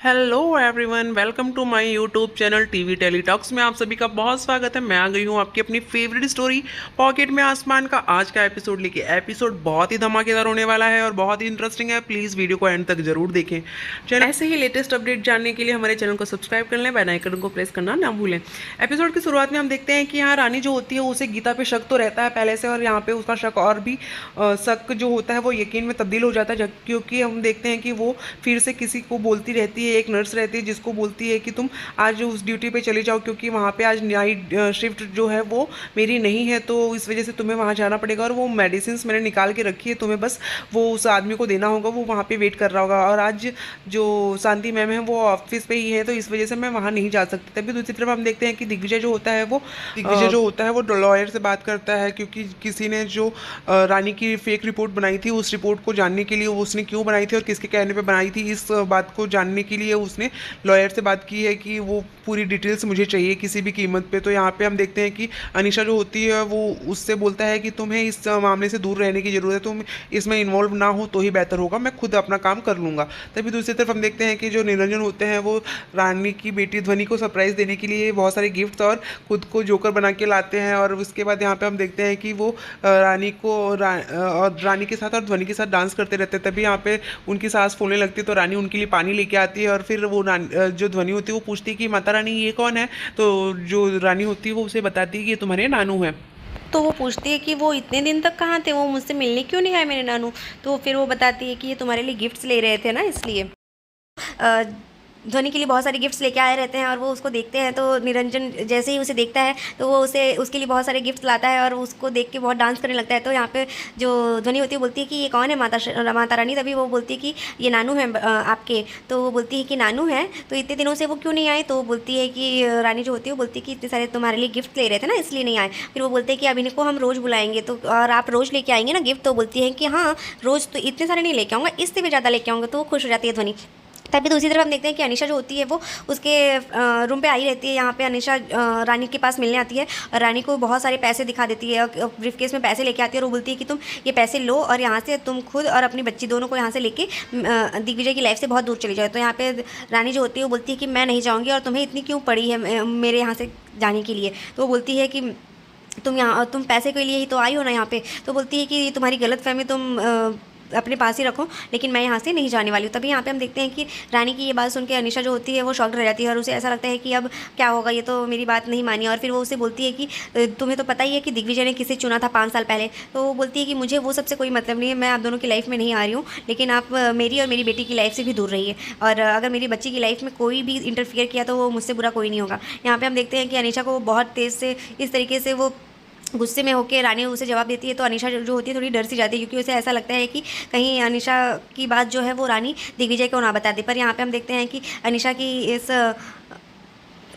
Hello everyone, welcome to my YouTube channel TV tele talks में आप सभी का बहुत स्वागत है। मैं आ गई हूँ आपकी अपनी फेवरेट स्टोरी पॉकेट में आसमान का आज का एपिसोड लेके। एपिसोड बहुत ही धमाकेदार होने वाला है और बहुत ही इंटरेस्टिंग है। प्लीज़ वीडियो को एंड तक जरूर देखें। चैनल ऐसे ही लेटेस्ट अपडेट जानने के लिए हमारे चैनल को सब्सक्राइब कर लें, बेल आइकन को प्रेस करना ना भूलें। एपिसोड की शुरुआत में हम देखते हैं कि यहाँ रानी जो होती है उसे गीता पे शक तो रहता है पहले से, और यहाँ पे उसका शक और भी शक जो होता है वो यकीन में तब्दील हो जाता है, क्योंकि हम देखते हैं कि वो फिर से किसी को बोलती रहती है, एक नर्स रहती है जिसको बोलती है कि तुम आज उस ड्यूटी पे चले जाओ क्योंकि वहाँ पे आज नाइट शिफ्ट जो है वो मेरी नहीं है, तो इस वजह से तुम्हें वहाँ जाना पड़ेगा और वो मेडिसिन मैंने निकाल के रखी है, तुम्हें बस वो उस आदमी को देना होगा, वो वहाँ पे वेट कर रहा होगा। और आज जो शांति मैम है वो ऑफिस पे ही है, तो इस वजह से मैं वहाँ नहीं जा सकती। तभी दूसरी तरफ हम देखते हैं कि दिग्विजय जो होता है वो लॉयर से बात करता है, क्योंकि किसी ने जो रानी की फेक रिपोर्ट बनाई थी उस रिपोर्ट को जानने के लिए, उसने क्यों बनाई थी और किसके कहने पे बनाई थी, इस बात को जानने के लिए उसने लॉयर से बात की है कि वो पूरी डिटेल्स मुझे चाहिए किसी भी कीमत पे। तो यहाँ पे हम देखते हैं कि अनीशा जो होती है वो उससे बोलता है कि तुम्हें इस मामले से दूर रहने की ज़रूरत है, तुम इसमें इन्वॉल्व ना हो तो ही बेहतर होगा, मैं खुद अपना काम कर लूँगा। तभी दूसरी तरफ हम देखते हैं कि जो निरंजन होते हैं वो रानी की बेटी ध्वनि को सरप्राइज़ देने के लिए बहुत सारे गिफ्ट्स और खुद को जोकर बना के लाते हैं। और उसके बाद यहाँ पे हम देखते हैं कि वो रानी के साथ और ध्वनि के साथ डांस करते रहते हैं। तभी यहाँ पे उनकी सांस फूलने लगती है, तो रानी उनके लिए पानी लेके आती है और फिर वो जो ध्वनि होती है वो पूछती है कि माता रानी ये कौन है, तो जो रानी होती है वो उसे बताती है कि ये तुम्हारे नानू है। तो वो पूछती है कि वो इतने दिन तक कहाँ थे, वो मुझसे मिलने क्यों नहीं आए मेरे नानू। तो फिर वो बताती है कि ये तुम्हारे लिए गिफ्ट्स ले रहे थे ना, इसलिए अ, ध्वनि के लिए बहुत सारे गिफ्ट्स लेके आए रहते हैं। और वो उसको देखते हैं तो निरंजन जैसे ही उसे देखता है तो वो उसे उसके लिए बहुत सारे गिफ्ट्स लाता है और उसको देख के बहुत डांस करने लगता है। तो यहाँ पे जो ध्वनि होती है बोलती है कि ये कौन है माता रानी। तभी वो बोलती है कि ये नानू है आपके। तो वो बोलती है कि नानू है तो इतने दिनों से वो क्यों नहीं आए। तो वो बोलती है कि रानी जो होती है वो बोलती है कि इतने सारे तुम्हारे लिए गिफ्ट ले रहे थे ना, इसलिए नहीं आए। फिर वो बोलते हैं कि अब इनको हम रोज़ बुलाएंगे तो और आप रोज़ लेके आएंगे ना गिफ्ट। तो बोलती है कि हाँ, रोज़ तो इतने सारे नहीं लेके आऊँगा, इससे भी ज़्यादा लेके आऊँगा। तो वो खुश हो जाती है ध्वनि। तभी दूसरी तरफ हम देखते हैं कि अनीशा जो होती है वो उसके रूम पे आई रहती है। यहाँ पे अनीशा रानी के पास मिलने आती है और रानी को बहुत सारे पैसे दिखा देती है, ब्रीफकेस में पैसे लेके आती है और वो बोलती है कि तुम ये पैसे लो और यहाँ से तुम खुद और अपनी बच्ची दोनों को यहाँ से लेके दिग्विजय की लाइफ से बहुत दूर चली जाए। तो यहाँ पे रानी जो होती है वो बोलती है कि मैं नहीं जाऊँगी और तुम्हें इतनी क्यों पड़ी है मेरे यहाँ से जाने के लिए। तो वो बोलती है कि तुम पैसे के लिए ही तो आई हो ना यहाँ पे। तो बोलती है कि तुम्हारी गलतफहमी तुम अपने पास ही रखो, लेकिन मैं यहाँ से नहीं जाने वाली हूँ। तभी यहाँ पे हम देखते हैं कि रानी की ये बात सुन के अनीशा जो होती है वो शॉक्ड रह जाती है और उसे ऐसा लगता है कि अब क्या होगा, ये तो मेरी बात नहीं मानी। और फिर वो उसे बोलती है कि तुम्हें तो पता ही है कि दिग्विजय ने किसे चुना था 5 साल पहले। तो वो बोलती है कि मुझे वो सबसे कोई मतलब नहीं है, मैं आप दोनों की लाइफ में नहीं आ रही हूँ, लेकिन आप मेरी और मेरी बेटी की लाइफ से भी दूर रहिए। और अगर मेरी बच्ची की लाइफ में कोई भी इंटरफियर किया तो वो मुझसे बुरा कोई नहीं होगा। यहाँ पर हम देखते हैं कि अनीशा को बहुत तेज़ से इस तरीके से वो गुस्से में होकर रानी उसे जवाब देती है। तो अनीशा जो होती है थोड़ी डर सी जाती है, क्योंकि उसे ऐसा लगता है कि कहीं अनीशा की बात जो है वो रानी दिग्विजय को ना बता दे। पर यहाँ पे हम देखते हैं कि अनीशा की इस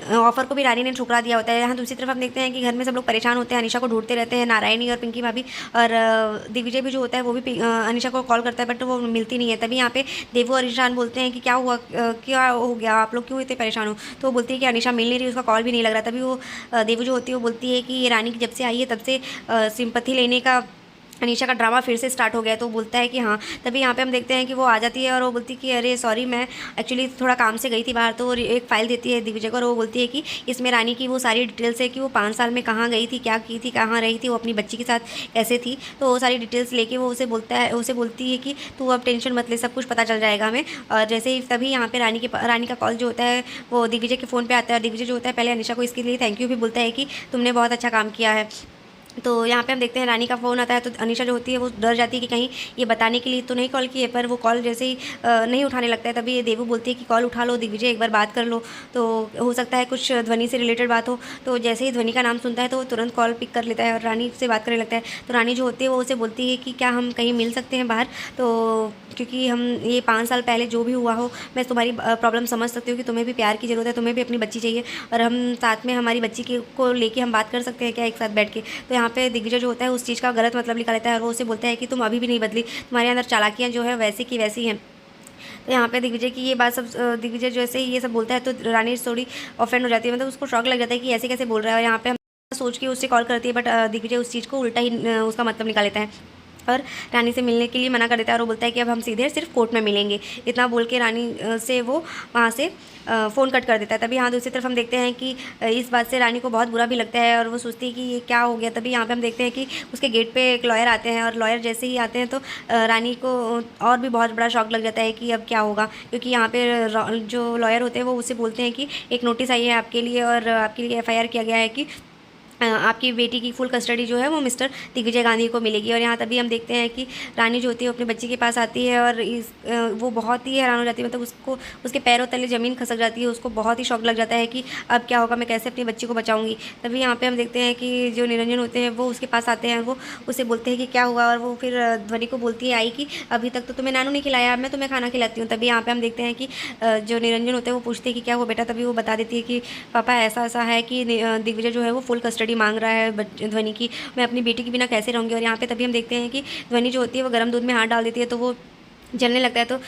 ऑफर को भी रानी ने ठुकरा दिया होता है। यहाँ दूसरी तरफ हम देखते हैं कि घर में सब लोग परेशान होते हैं, अनीशा को ढूंढते रहते हैं, नारायणी और पिंकी भाभी। और दिग्विजय भी जो होता है वो भी अनीशा को कॉल करता है, बट वो मिलती नहीं है। तभी यहाँ पे देवू और ईशान बोलते हैं कि क्या हुआ, क्या हो गया, आप लोग क्यों इतने परेशान हो। तो वो बोलती है कि अनीशा मिल नहीं रही, उसका कॉल भी नहीं लग रहा। तभी वो देवू जो होती है वो बोलती है कि ये रानी जब से आई है तब से सिंपैथी लेने का अनीशा का ड्रामा फिर से स्टार्ट हो गया है। तो बोलता है कि हाँ। तभी यहाँ पे हम देखते हैं कि वो आ जाती है और वो बोलती है कि अरे सॉरी, मैं एक्चुअली थोड़ा काम से गई थी बाहर। तो एक फ़ाइल देती है दिग्विजय को और वो बोलती है कि इसमें रानी की वो सारी डिटेल्स है कि वो 5 साल में कहाँ गई थी, क्या की थी, कहाँ रही थी, वो अपनी बच्ची के साथ कैसे थी। तो वो सारी डिटेल्स लेके वो उसे बोलती है कि तू अब टेंशन मत ले, सब कुछ पता चल जाएगा हमें। और जैसे ही तभी यहाँ पे रानी का कॉल जो होता है वो दिग्विजय के फ़ोन पर आता है और दिग्विजय जो होता है पहले अनीशा को इसके लिए थैंक यू भी बोलता है कि तुमने बहुत अच्छा काम किया है। तो यहाँ पे हम देखते हैं रानी का फ़ोन आता है तो अनीशा जो होती है वो डर जाती है कि कहीं ये बताने के लिए तो नहीं कॉल की है। पर वो कॉल जैसे ही नहीं उठाने लगता है तभी ये देवू बोलती है कि कॉल उठा लो दिग्विजय, एक बार बात कर लो, तो हो सकता है कुछ ध्वनि से रिलेटेड बात हो। तो जैसे ही ध्वनि का नाम सुनता है तो वो तुरंत कॉल पिक कर लेता है और रानी से बात करने लगता है। तो रानी जो होती है वो उसे बोलती है कि क्या हम कहीं मिल सकते हैं बाहर। तो क्योंकि हम ये 5 साल पहले जो भी हुआ हो, मैं तुम्हारी प्रॉब्लम समझ सकती हूँ कि तुम्हें भी प्यार की ज़रूरत है, तुम्हें भी अपनी बच्ची चाहिए और हम साथ में हमारी बच्ची को लेके हम बात कर सकते हैं क्या एक साथ बैठ के। तो यहाँ पे दिग्विजय जो होता है उस चीज़ का गलत मतलब निकाल लेता है और वो उसे बोलता है कि तुम अभी भी नहीं बदली, तुम्हारे अंदर चालाकियाँ जो है वैसी की वैसी हैं। तो यहाँ पे दिग्विजय की ये बात सब दिग्विजय जैसे ही ये सब बोलता है तो रानी थोड़ी ऑफेंड हो जाती है, मतलब उसको शौक लग जाता है कि ऐसे कैसे बोल रहा है। और यहाँ पे हम सोच के उससे कॉल करती है, बट दिग्विजय उस चीज़ को उल्टा ही उसका मतलब निकाल लेता है। और रानी से मिलने के लिए मना कर देता है और वो बोलता है कि अब हम सीधे सिर्फ कोर्ट में मिलेंगे। इतना बोल के रानी से वो वहाँ से फ़ोन कट कर देता है। तभी यहाँ दूसरी तरफ हम देखते हैं कि इस बात से रानी को बहुत बुरा भी लगता है और वो सोचती है कि ये क्या हो गया। तभी यहाँ पे हम देखते हैं कि उसके गेट पे एक लॉयर आते हैं और लॉयर जैसे ही आते हैं तो रानी को और भी बहुत बड़ा शॉक लग जाता है कि अब क्या होगा, क्योंकि यहाँ पे जो लॉयर होते हैं वो उससे बोलते हैं कि एक नोटिस आई है आपके लिए और आपके लिए एफ़आईआर किया गया है कि आपकी बेटी की फुल कस्टडी जो है वो मिस्टर दिग्विजय गांधी को मिलेगी। और यहाँ तभी हम देखते हैं कि रानी जो होती है वो अपने बच्चे के पास आती है और वो बहुत ही हैरान हो जाती है, मतलब उसको उसके पैरों तले ज़मीन खसक जाती है। उसको बहुत ही शौक लग जाता है कि अब क्या होगा, मैं कैसे अपने बच्चे को बचाऊंगी। तभी यहाँ पे हम देखते हैं कि जो निरंजन होते हैं वो उसके पास आते हैं, वो उससे बोलते हैं कि क्या हुआ, और वो फिर ध्वनि को बोलती है आई कि अभी तक तो तुम्हें नानू नहीं खिलाया, अब मैं तुम्हें खाना खिलाती हूँ। तभी यहाँ पे हम देखते हैं कि जो निरंजन होते हैं वो पूछते हैं कि क्या हुआ बेटा। तभी वो बता देती है कि पापा ऐसा ऐसा है कि दिग्विजय जो है वो फुल कस्टडी मांग रहा है ध्वनि की, मैं अपनी बेटी के बिना कैसे रहूँगी। और यहाँ पे तभी हम देखते हैं कि ध्वनि जो होती है वो गर्म दूध में हाथ डाल देती है तो वो जलने लगता है। तो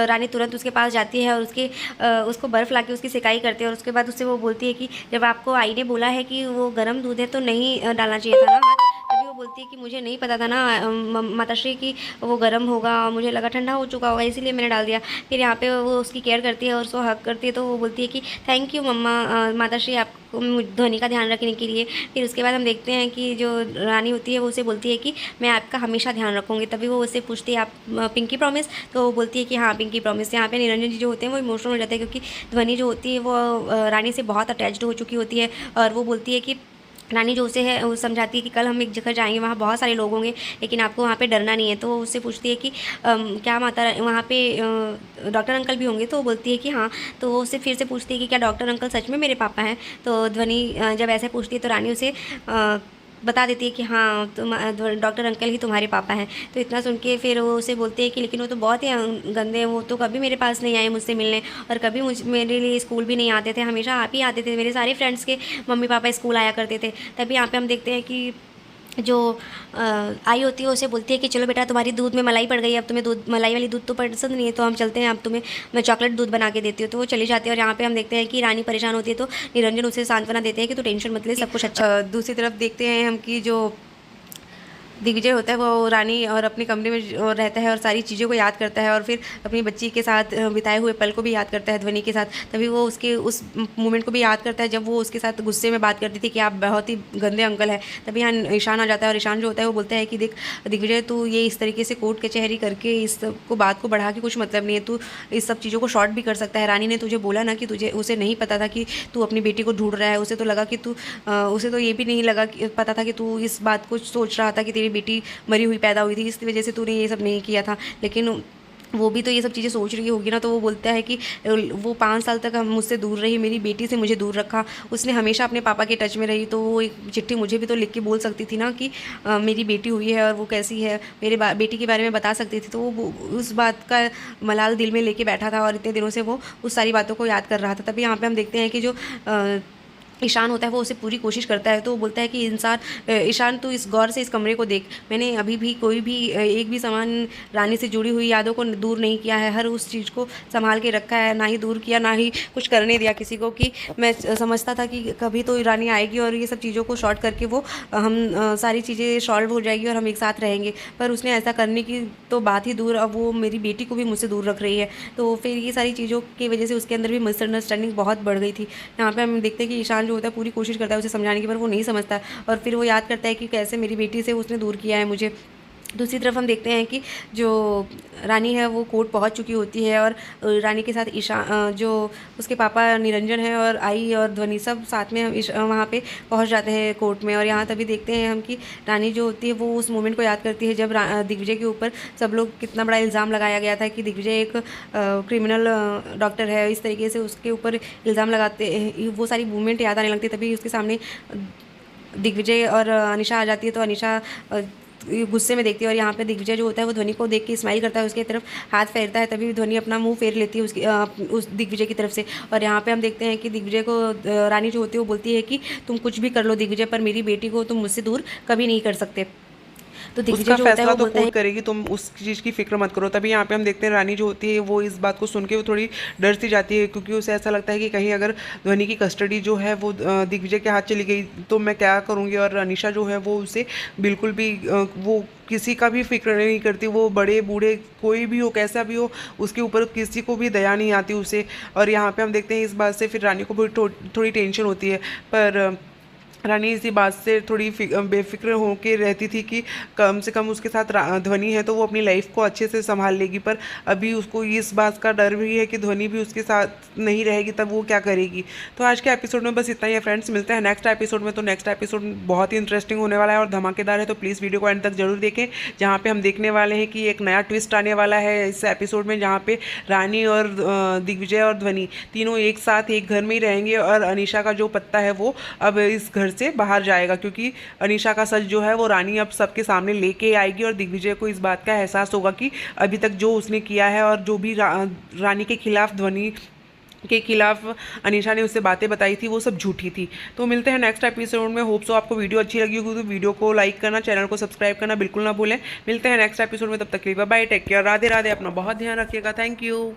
रानी तुरंत उसके पास जाती है और उसको बर्फ़ ला के उसकी सेकाई करती है और उसके बाद उससे वो बोलती है कि जब आपको आई ने बोला है कि वो गर्म दूध है तो नहीं डालना चाहिए था ना हाथ। तभी वो बोलती है कि मुझे नहीं पता था ना माताश्री कि वो गर्म होगा, मुझे लगा ठंडा हो चुका होगा इसीलिए मैंने डाल दिया। फिर यहाँ पे वो उसकी केयर करती है और उसको हक करती है तो वो बोलती है कि थैंक यू मम्मा माताश्री आपको ध्वनि का ध्यान रखने के लिए। फिर उसके बाद हम देखते हैं कि जो रानी होती है वो उसे बोलती है कि मैं आपका हमेशा ध्यान रखूँगी। तभी वो उससे पूछती है आप पिंकी प्रॉमिस, तो वो बोलती है कि हाँ पिंकी प्रॉमिस। यहाँ पे निरंजन जी जो होते हैं वो इमोशनल हो जाते हैं क्योंकि ध्वनि जो होती है वो रानी से बहुत अटैच्ड हो चुकी होती है और वो बोलती है कि रानी जो उसे है वो समझाती है कि कल हम एक जगह जाएंगे, वहाँ बहुत सारे लोग होंगे लेकिन आपको वहाँ पे डरना नहीं है। तो वो उससे पूछती है कि क्या माता वहाँ पे डॉक्टर अंकल भी होंगे, तो वो बोलती है कि हाँ। तो वो उससे फिर से पूछती है कि क्या डॉक्टर अंकल सच में मेरे पापा हैं। तो ध्वनि जब ऐसे पूछती है तो रानी उसे बता देती है कि हाँ तुम डॉक्टर अंकल ही तुम्हारे पापा हैं। तो इतना सुन के फिर वो उसे बोलते हैं कि लेकिन वो तो बहुत ही गंदे हैं, वो तो कभी मेरे पास नहीं आए मुझसे मिलने और कभी मेरे लिए स्कूल भी नहीं आते थे, हमेशा आप ही आते थे, मेरे सारे फ्रेंड्स के मम्मी पापा स्कूल आया करते थे। तभी यहाँ पे हम देखते हैं कि जो आई होती है उसे बोलती है कि चलो बेटा तुम्हारी दूध में मलाई पड़ गई, अब तुम्हें दूध मलाई वाली दूध तो पसंद नहीं है तो हम चलते हैं, अब तुम्हें मैं चॉकलेट दूध बना के देती हूँ। तो वो चली जाती है और यहाँ पे हम देखते हैं कि रानी परेशान होती है तो निरंजन उसे सांत्वना देते हैं कि तू टेंशन मत ले, सब कुछ अच्छा। दूसरी तरफ देखते हैं हम कि जो दिग्विजय होता है वो रानी और अपने कमरे में रहता है और सारी चीज़ों को याद करता है और फिर अपनी बच्ची के साथ बिताए हुए पल को भी याद करता है ध्वनि के साथ। तभी वो उसके उस मोमेंट को भी याद करता है जब वो उसके साथ गुस्से में बात करती थी कि आप बहुत ही गंदे अंकल हैं। तभी यहाँ ईशान आ जाता है और ईशान जो होता है वो बोलता है कि देख दिग्विजय तू ये इस तरीके से कोर्ट कचहरी करके इस को बात को बढ़ा के कुछ मतलब नहीं है, तू इस सब चीज़ों को शॉर्ट भी कर सकता है। रानी ने तुझे बोला ना कि तुझे उसे नहीं पता था कि तू अपनी बेटी को ढूंढ रहा है, उसे तो लगा कि तू उसे तो ये भी नहीं लगा पता था कि तू इस बात को सोच रहा था कि तेरी बेटी मरी हुई पैदा हुई थी, इस वजह से तूने ये सब नहीं किया था। लेकिन वो भी तो ये सब चीज़ें सोच रही होगी ना। तो वो बोलता है कि वो 5 साल तक हम मुझसे दूर रही, मेरी बेटी से मुझे दूर रखा, उसने हमेशा अपने पापा के टच में रही, तो वो एक चिट्ठी मुझे भी तो लिख के बोल सकती थी ना कि मेरी बेटी हुई है और वो कैसी है, मेरे बेटी के बारे में बता सकती थी। तो वो उस बात का मलाल दिल में लेके बैठा था और इतने दिनों से वो उस सारी बातों को याद कर रहा था। तभी यहाँ पर हम देखते हैं कि जो ईशान होता है वो उसे पूरी कोशिश करता है। तो वो बोलता है कि ईशान तू इस गौर से इस कमरे को देख, मैंने अभी भी कोई भी एक भी सामान रानी से जुड़ी हुई यादों को दूर नहीं किया है, हर उस चीज़ को संभाल के रखा है, ना ही दूर किया ना ही कुछ करने दिया किसी को। कि मैं समझता था कि कभी तो रानी आएगी और ये सब चीज़ों को शॉर्ट करके वो हम सारी चीज़ें सॉल्व हो जाएगी और हम एक साथ रहेंगे, पर उसने ऐसा करने की तो बात ही दूर, अब वो मेरी बेटी को भी मुझसे दूर रख रही है। तो फिर ये सारी चीज़ों की वजह से उसके अंदर भी मिसअंडरस्टैंडिंग बहुत बढ़ गई थी। यहाँ पर हम देखते हैं कि ईशान जो होता है पूरी कोशिश करता है उसे समझाने की, पर वो नहीं समझता और फिर वो याद करता है कि कैसे मेरी बेटी से उसने दूर किया है मुझे। दूसरी तरफ हम देखते हैं कि जो रानी है वो कोर्ट पहुंच चुकी होती है और रानी के साथ जो उसके पापा निरंजन है और आई और ध्वनि सब साथ में वहाँ पे पहुंच जाते हैं कोर्ट में। और यहाँ तभी देखते हैं हम कि रानी जो होती है वो उस मोमेंट को याद करती है जब दिग्विजय के ऊपर सब लोग कितना बड़ा इल्ज़ाम लगाया गया था कि दिग्विजय एक क्रिमिनल डॉक्टर है, इस तरीके से उसके ऊपर इल्ज़ाम लगाते हैं। वो सारी मूवमेंट याद आने लगती है। तभी उसके सामने दिग्विजय और अनिशा आ जाती है तो अनिशा गुस्से में देखती है और यहाँ पे दिग्विजय जो होता है वो ध्वनि को देख के स्माइल करता है, उसकी तरफ हाथ फेरता है। तभी ध्वनि अपना मुंह फेर लेती है उस दिग्विजय की तरफ से। और यहाँ पे हम देखते हैं कि दिग्विजय को रानी जो होती है वो बोलती है कि तुम कुछ भी कर लो दिग्विजय, पर मेरी बेटी को तुम मुझसे दूर कभी नहीं कर सकते। तो दिग्विजय उसका जो होता है फैसला वो तो बोलता है कोर्ट करेगी, तुम उस चीज़ की फिक्र मत करो। तभी यहाँ पे हम देखते हैं रानी जो होती है वो इस बात को सुन के वो थोड़ी डर सी जाती है, क्योंकि उसे ऐसा लगता है कि कहीं अगर ध्वनि की कस्टडी जो है वो दिग्विजय के हाथ चली गई तो मैं क्या करूँगी। और अनीशा जो है वो उसे बिल्कुल भी वो किसी का भी फिक्र नहीं करती, वो बड़े बूढ़े कोई भी हो कैसा भी हो उसके ऊपर किसी को भी दया नहीं आती उसे। और यहाँ पे हम देखते हैं इस बात से फिर रानी को भी थोड़ी टेंशन होती है। पर रानी इसी बात से थोड़ी बेफिक्र होकर रहती थी कि कम से कम उसके साथ ध्वनि है तो वो अपनी लाइफ को अच्छे से संभाल लेगी। पर अभी उसको इस बात का डर भी है कि ध्वनि भी उसके साथ नहीं रहेगी, तब वो क्या करेगी। तो आज के एपिसोड में बस इतना ही है फ्रेंड्स, मिलते हैं नेक्स्ट एपिसोड में। तो नेक्स्ट एपिसोड बहुत ही इंटरेस्टिंग होने वाला है और धमाकेदार है, तो प्लीज़ वीडियो को एंड तक जरूर देखें, जहाँ पे हम देखने वाले हैं कि एक नया ट्विस्ट आने वाला है इस एपिसोड में, जहाँ पे रानी और दिग्विजय और ध्वनि तीनों एक साथ एक घर में ही रहेंगे और अनीशा का जो पत्ता है वो अब इस घर से बाहर जाएगा, क्योंकि अनीशा का सच जो है वो रानी अब सबके सामने लेके आएगी और दिग्विजय को इस बात का एहसास होगा कि अभी तक जो उसने किया है और जो भी रानी के खिलाफ ध्वनि के खिलाफ अनीशा ने उससे बातें बताई थी वो सब झूठी थी। तो मिलते हैं नेक्स्ट एपिसोड में। होप सो आपको वीडियो अच्छी लगी होगी, तो वीडियो को लाइक करना, चैनल को सब्सक्राइब करना बिल्कुल ना भूलें। मिलते हैं नेक्स्ट एपिसोड में, तब तक के लिए bye bye, take care, Radhe Radhe, अपना बहुत ध्यान रखिएगा, थैंक यू।